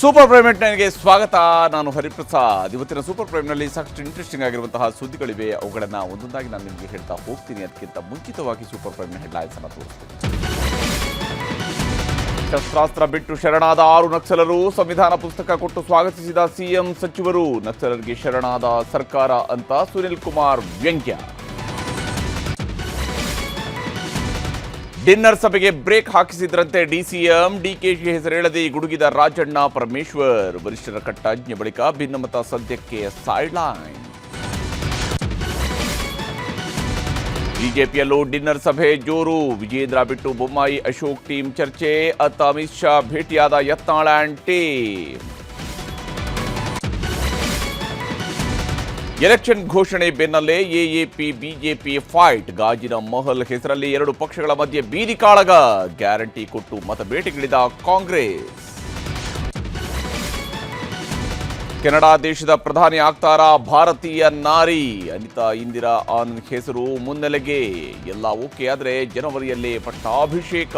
Super prime ಗೆ ಸ್ವಾಗತ. ನಾನು ಹರಿಪ್ರಸಾದ್. ಇವತ್ತಿನ ಸೂಪರ್ ಪ್ರೈಮ್ನಲ್ಲಿ ಸಾಕಷ್ಟು ಇಂಟ್ರೆಸ್ಟಿಂಗ್ ಆಗಿರುವಂತಹ ಸುದ್ದಿಗಳಿವೆ. ಅವುಗಳನ್ನು ಒಂದೊಂದಾಗಿ ನಾನು ನಿಮಗೆ ಹೇಳ್ತಾ ಹೋಗ್ತೀನಿ. ಅದಕ್ಕಿಂತ ಮುಂಚಿತವಾಗಿ ಸೂಪರ್ ಪ್ರೈಮ್ನ ಹೆಡ್ಲೈನ್ಸ್ ಅನ್ನು ತೋರಿಸ್ತೀನಿ. ಶಸ್ತ್ರಾಸ್ತ್ರ ಬಿಟ್ಟು ಶರಣಾದ 6 ನಕ್ಸಲರು. ಸಂವಿಧಾನ ಪುಸ್ತಕ ಕೊಟ್ಟು ಸ್ವಾಗತಿಸಿದ ಸಿಎಂ ಸಚಿವರು. ನಕ್ಸಲರಿಗೆ ಶರಣಾದ ಸರ್ಕಾರ ಅಂತ ಸುನಿಲ್ ಕುಮಾರ್ ವ್ಯಂಗ್ಯ. ಡಿನ್ನರ್ ಸಭೆಗೆ ಬ್ರೇಕ್ ಹಾಕಿಸಿದ್ರಂತೆ ಡಿಸಿಎಂ. ಡಿಕೆಶಿ ಹೆಸರೇಳದೆ ಗುಡುಗಿದ ರಾಜಣ್ಣ ಪರಮೇಶ್ವರ್. ವರಿಷ್ಠರ ಕಟ್ಟಾಜ್ಞೆ ಬಳಿಕ ಭಿನ್ನಮತ ಸದ್ಯಕ್ಕೆ ಸೈಡ್ಲೈನ್. ಬಿಜೆಪಿಯಲ್ಲೂ ಡಿನ್ನರ್ ಸಭೆ ಜೋರು. ವಿಜೇಂದ್ರ ಬಿಟ್ಟು ಬೊಮ್ಮಾಯಿ ಅಶೋಕ್ ಟೀಮ್ ಚರ್ಚೆ. ಅತ್ತ ಅಮಿತ್ ಶಾ ಭೇಟಿಯಾದ ಯತ್ನಾಳ್ ಆ್ಯಂಡ್ ಟೀಮ್. ಎಲೆಕ್ಷನ್ ಘೋಷಣೆ ಬೆನ್ನಲ್ಲೇ ಎಎಪಿ ಬಿಜೆಪಿ ಫೈಟ್. ಗಾಜಿನ ಮಹಲ್ ಹೆಸರಲ್ಲಿ 2 ಪಕ್ಷಗಳ ಮಧ್ಯೆ ಬೀದಿ ಕಾಳಗ. ಗ್ಯಾರಂಟಿ ಕೊಟ್ಟು ಮತ ಬೇಟೆಗಿಳಿದ ಕಾಂಗ್ರೆಸ್. ಕೆನಡಾ ದೇಶದ ಪ್ರಧಾನಿ ಆಗ್ತಾರಾ ಭಾರತೀಯ ನಾರಿ. ಅನಿತಾ ಇಂದಿರಾ ಆನಂದ್ ಹೆಸರು ಮುನ್ನೆಲೆಗೆ. ಎಲ್ಲ ಓಕೆ ಆದರೆ ಜನವರಿಯಲ್ಲೇ ಪಟ್ಟಾಭಿಷೇಕ.